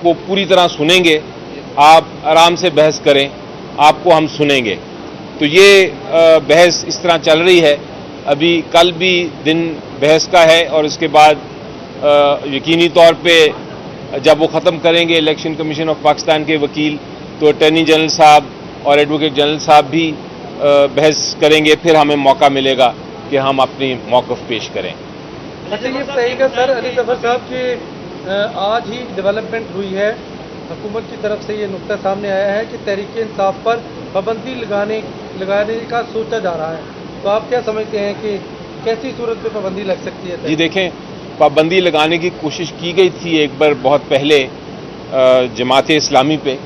کو पूरी तरह सुनेंगे, आप आराम से बहस करें, आपको हम सुनेंगे। तो ये बहस इस तरह चल रही है। अभी कल भी दिन बहस का है और इसके बाद यकीनी तौर पे जब वो ख़त्म करेंगे इलेक्शन कमीशन ऑफ पाकिस्तान के वकील, तो अटॉर्नी जनरल साहब और एडवोकेट जनरल साहब भी बहस करेंगे, फिर हमें मौका मिलेगा कि हम अपनी मौक़िफ़ पेश करें। अच्छा, ये बताइएगा सर, अली ज़फ़र साहब कि आज ही डेवलपमेंट हुई है, हुकूमत की तरफ से ये नुक्ता सामने आया है कि तहरीक इंसाफ पर पाबंदी लगाने का सोचा जा रहा है, तो आप क्या समझते हैं कि कैसी सूरत में पाबंदी लग सकती है? जी देखें, पाबंदी लगाने की कोशिश की गई थी एक बार बहुत पहले जमात इस्लामी पे,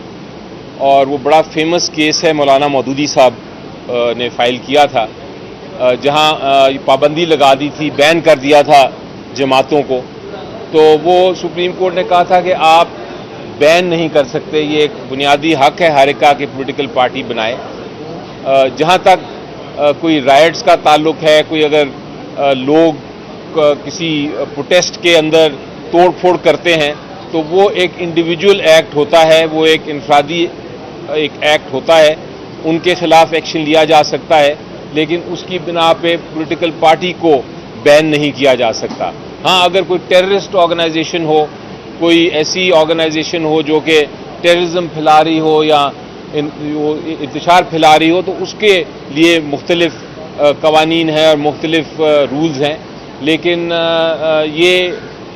और वो बड़ा फेमस केस है, मौलाना मौदूदी साहब ने फाइल किया था, जहां पाबंदी लगा दी थी, बैन कर दिया था जमातों को। तो वो सुप्रीम कोर्ट ने कहा था कि आप बैन नहीं कर सकते, ये एक बुनियादी हक है हर एक का कि पॉलिटिकल पार्टी बनाए। जहां तक कोई राइट्स का ताल्लुक है, कोई अगर लोग किसी प्रोटेस्ट के अंदर तोड़ फोड़ करते हैं तो वो एक इंडिविजुअल एक्ट होता है, वो एक इनफरादी एक एक्ट होता है, उनके खिलाफ एक्शन लिया जा सकता है, लेकिन उसकी बिना पे पॉलिटिकल पार्टी को बैन नहीं किया जा सकता। हाँ, अगर कोई टेररिस्ट ऑर्गेनाइजेशन हो, कोई ऐसी ऑर्गेनाइजेशन हो जो कि टेररिज्म फैला रही हो या इंतशार फैला रही हो, तो उसके लिए मुख्तलिफ कवानीन हैं और मुख्तलिफ रूल्स हैं, लेकिन ये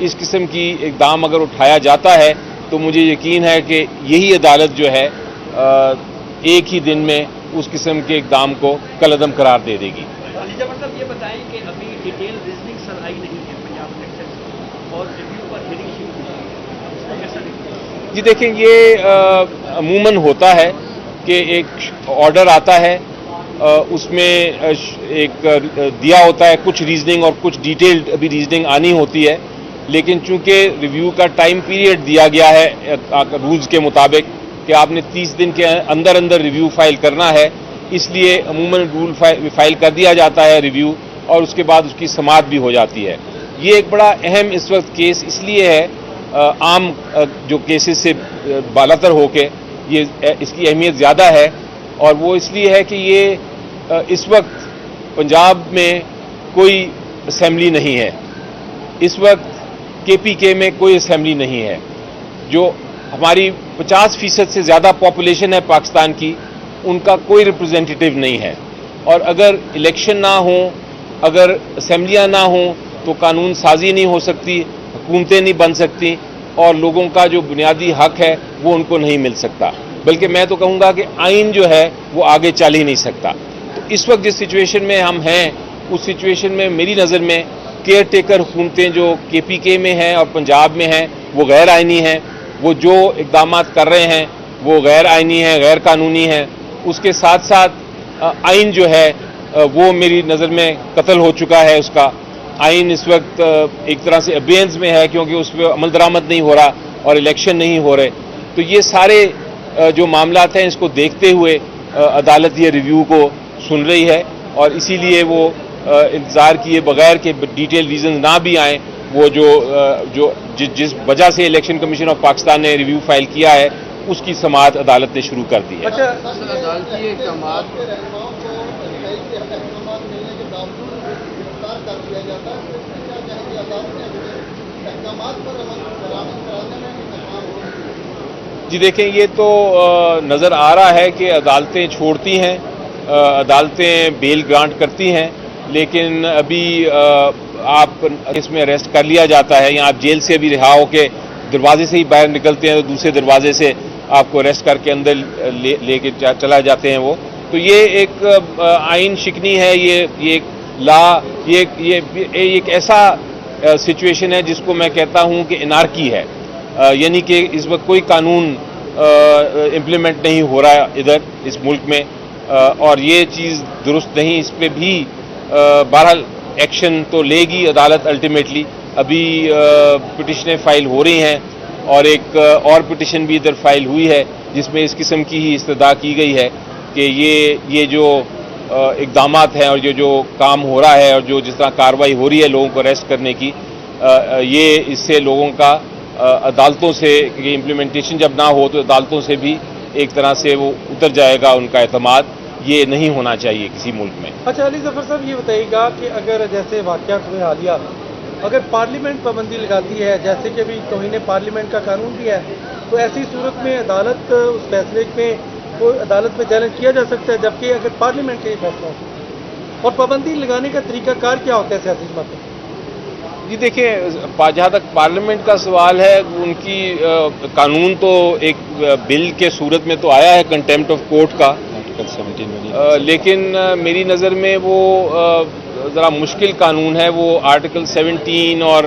इस किस्म की इक़दाम अगर उठाया जाता है तो मुझे यकीन है कि यही अदालत जो है एक ही दिन में उस किस्म के इक़दाम को कलअदम करार दे देगी। अली ज़फ़र साहब, ये बताएं कि अभी डिटेल रीजनिंग सर आई नहीं है पंजाब इलेक्शन और रिव्यू पर हियरिंग शुरू हुई है, उसको कैसा देखते हैं? जी देखें, ये अमूमन होता है कि एक ऑर्डर आता है, उसमें एक दिया होता है कुछ रीजनिंग और कुछ डिटेल्ड अभी रीजनिंग आनी होती है, लेकिन चूंकि रिव्यू का टाइम पीरियड दिया गया है रूल्स के मुताबिक कि आपने 30 दिन के अंदर अंदर रिव्यू फाइल करना है, इसलिए अमूमन रूल फाइल कर दिया जाता है रिव्यू, और उसके बाद उसकी समाअत भी हो जाती है। ये एक बड़ा अहम इस वक्त केस इसलिए है, आम जो केसेस से बालातर होके ये इसकी अहमियत ज़्यादा है, और वो इसलिए है कि ये इस वक्त पंजाब में कोई असेंबली नहीं है, इस वक्त KPK में कोई असेंबली नहीं है। जो हमारी 50% से ज़्यादा पॉपुलेशन है पाकिस्तान की, उनका कोई रिप्रेजेंटेटिव नहीं है, और अगर इलेक्शन ना हो, अगर असेंबलियाँ ना हों तो कानून साजी नहीं हो सकती, हुकूमतें नहीं बन सकती, और लोगों का जो बुनियादी हक है वो उनको नहीं मिल सकता, बल्कि मैं तो कहूँगा कि आइन जो है वो आगे चल ही नहीं सकता। तो इस वक्त जिस सिचुएशन में हम हैं, उस सिचुएशन में मेरी नज़र में केयर टेकर हुकूमतें जो KPK में हैं और पंजाब में हैं वो गैर आइनी हैं, वो जो इक़दाम कर रहे हैं वो गैर आइनी हैं, गैर कानूनी हैं। उसके साथ साथ आइन जो है वो मेरी नज़र में कत्ल हो चुका है, उसका आइन इस वक्त एक तरह से अबेंस में है, क्योंकि उस पर अमल दरामद नहीं हो रहा और इलेक्शन नहीं हो रहे। तो ये सारे जो मामलात हैं, इसको देखते हुए अदालत ये रिव्यू को सुन रही है, और इसीलिए वो इंतज़ार किए बगैर के डिटेल रीज़न ना भी आएँ, वो जिस वजह से इलेक्शन कमीशन ऑफ पाकिस्तान ने रिव्यू फाइल किया है उसकी समाअत अदालत ने शुरू कर दी है। अच्छा, जी देखें, ये तो नज़र आ रहा है कि अदालतें छोड़ती हैं, अदालतें बेल ग्रांट करती हैं, लेकिन अभी आप इसमें अरेस्ट कर लिया जाता है, या आप जेल से भी रिहा होकर दरवाजे से ही बाहर निकलते हैं तो दूसरे दरवाजे से आपको अरेस्ट करके अंदर लेके चला जाते हैं वो। तो ये एक आइन शिकनी है, ये एक ला, ये एक ऐसा सिचुएशन है जिसको मैं कहता हूँ कि एनार्की है, यानी कि इस वक्त कोई कानून इम्प्लीमेंट नहीं हो रहा इधर इस मुल्क में, और ये चीज़ दुरुस्त नहीं। इस पर भी बहरहाल एक्शन तो लेगी अदालत अल्टीमेटली। अभी पिटिशनें फाइल हो रही हैं, और एक और पिटिशन भी इधर फाइल हुई है जिसमें इस किस्म की ही इस्तदा की गई है कि ये जो इक़दामात हैं और जो काम हो रहा है और जो जिस तरह कार्रवाई हो रही है लोगों को अरेस्ट करने की, ये इससे लोगों का عدالتوں سے کہ امپلیمنٹیشن جب نہ ہو تو عدالتوں سے بھی ایک طرح سے وہ اتر جائے گا ان کا اعتماد. یہ نہیں ہونا چاہیے کسی ملک میں. اچھا علی ظفر صاحب یہ بتائیے گا کہ اگر جیسے واقعات ہوئے حالیہ اگر پارلیمنٹ پابندی لگاتی ہے جیسے کہ ابھی توہین پارلیمنٹ کا قانون بھی ہے تو ایسی صورت میں عدالت اس فیصلے میں کوئی عدالت میں چیلنج کیا جا سکتا ہے جبکہ اگر پارلیمنٹ کا یہ فیصلہ ہو اور پابندی لگانے کا طریقہ کار کیا ہوتا ہے سیاسی جماعت میں؟ جی دیکھیں جہاں تک پارلیمنٹ کا سوال ہے ان کی قانون تو ایک بل کے صورت میں تو آیا ہے کنٹیمپٹ آف کورٹ کا لیکن میری نظر میں وہ ذرا مشکل قانون ہے. وہ آرٹیکل 17 اور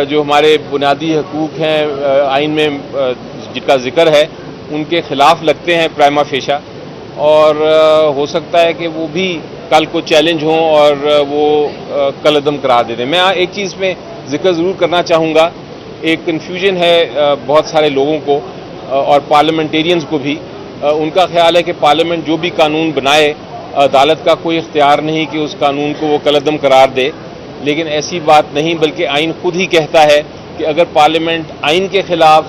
جو ہمارے بنیادی حقوق ہیں آئین میں جن کا ذکر ہے ان کے خلاف لگتے ہیں پرائما فیشا اور ہو سکتا ہے کہ وہ بھی کل کو چیلنج ہوں اور وہ کل عدم قرار دے دیں. میں ایک چیز میں ذکر ضرور کرنا چاہوں گا. ایک کنفیوژن ہے بہت سارے لوگوں کو اور پارلیمنٹیرینز کو بھی. ان کا خیال ہے کہ پارلیمنٹ جو بھی قانون بنائے عدالت کا کوئی اختیار نہیں کہ اس قانون کو وہ کالعدم قرار دے. لیکن ایسی بات نہیں بلکہ آئین خود ہی کہتا ہے کہ اگر پارلیمنٹ آئین کے خلاف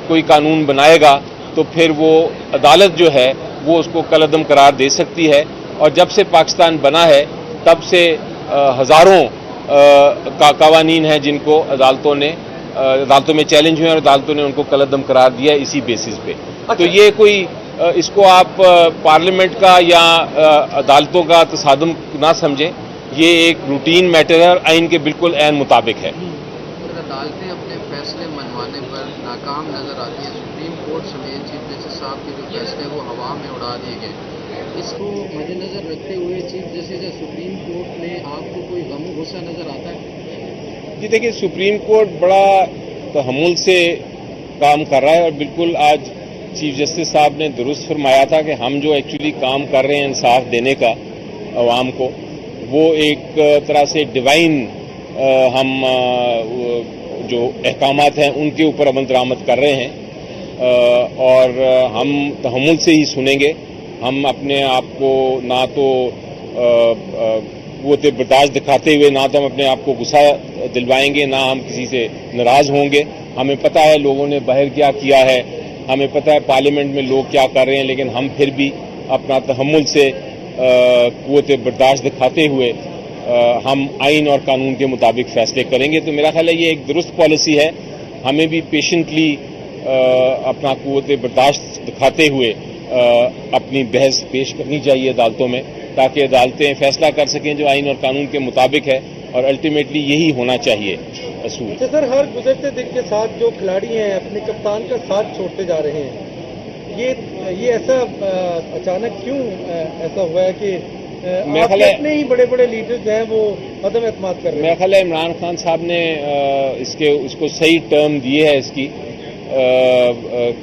کوئی قانون بنائے گا تو پھر وہ عدالت جو ہے وہ اس کو کالعدم قرار دے سکتی ہے. اور جب سے پاکستان بنا ہے تب سے ہزاروں قوانین ہیں جن کو عدالتوں میں چیلنج ہوئے اور عدالتوں نے ان کو کالعدم قرار دیا اسی بیسس پہ. تو یہ کوئی اس کو آپ پارلیمنٹ کا یا عدالتوں کا تصادم نہ سمجھیں. یہ ایک روٹین میٹر ہے اور آئین کے بالکل عین مطابق ہے. عدالتیں اپنے فیصلے منوانے پر ناکام نظر آتی ہیں. سپریم کورٹ سمیت چیف جسٹس صاحب کے جو فیصلے وہ ہوا میں اڑا دیے گئے. اس کو مد نظر رکھتے ہوئے چیف جسٹس یا سپریم کورٹ میں آپ کو کوئی غم و غصہ نظر آتا ہے؟ جی دیکھیے سپریم کورٹ بڑا تحمل سے کام کر رہا ہے اور بالکل آج چیف جسٹس صاحب نے درست فرمایا تھا کہ ہم جو ایکچولی کام کر رہے ہیں انصاف دینے کا عوام کو وہ ایک طرح سے ڈیوائن ہم جو احکامات ہیں ان کے اوپر عمل درآمد کر رہے ہیں اور ہم تحمل سے ہی سنیں گے. ہم اپنے آپ کو نہ تو قوت برداشت دکھاتے ہوئے نہ تو ہم اپنے آپ کو غصہ دلوائیں گے نہ ہم کسی سے ناراض ہوں گے. ہمیں پتہ ہے لوگوں نے باہر کیا کیا ہے, ہمیں پتہ ہے پارلیمنٹ میں لوگ کیا کر رہے ہیں, لیکن ہم پھر بھی اپنا تحمل سے قوت برداشت دکھاتے ہوئے ہم آئین اور قانون کے مطابق فیصلے کریں گے. تو میرا خیال ہے یہ ایک درست پالیسی ہے. ہمیں بھی پیشنٹلی اپنا قوت برداشت دکھاتے ہوئے اپنی بحث پیش کرنی چاہیے عدالتوں میں تاکہ عدالتیں فیصلہ کر سکیں جو آئین اور قانون کے مطابق ہے اور الٹیمیٹلی یہی ہونا چاہیے اصول. سر ہر گزرتے دن کے ساتھ جو کھلاڑی ہیں اپنے کپتان کا ساتھ چھوڑتے جا رہے ہیں. یہ ایسا اچانک کیوں ایسا ہوا ہے کہ اتنے ہی بڑے بڑے لیڈرز ہیں وہ عدم اعتماد کر رہے ہیں؟ میرا خیال ہے عمران خان صاحب نے اس کو صحیح ٹرم دی ہے اس کی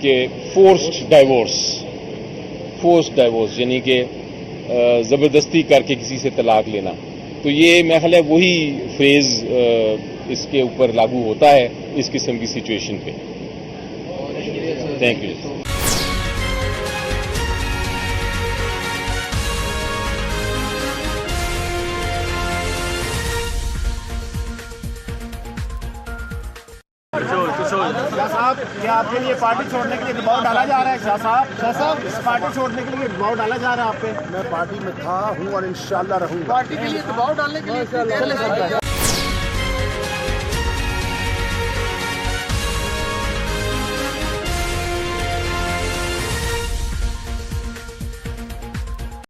کہ فورسڈ ڈائیورس یعنی کہ زبردستی کر کے کسی سے طلاق لینا. تو یہ میرا خیال ہے وہی فریز اس کے اوپر لاگو ہوتا ہے اس قسم کی سچویشن پہ. Thank you. شاہ صاحب کیا آپ کے لیے پارٹی چھوڑنے کے لیے دباؤ ڈالا جا رہا ہے؟ شاہ صاحب اس پارٹی چھوڑنے کے لیے دباؤ ڈالا جا رہا ہے آپ پہ؟ میں پارٹی میں تھا ہوں اور انشاءاللہ رہوں گا. پارٹی کے لیے دباؤ ڈالنے کے لیے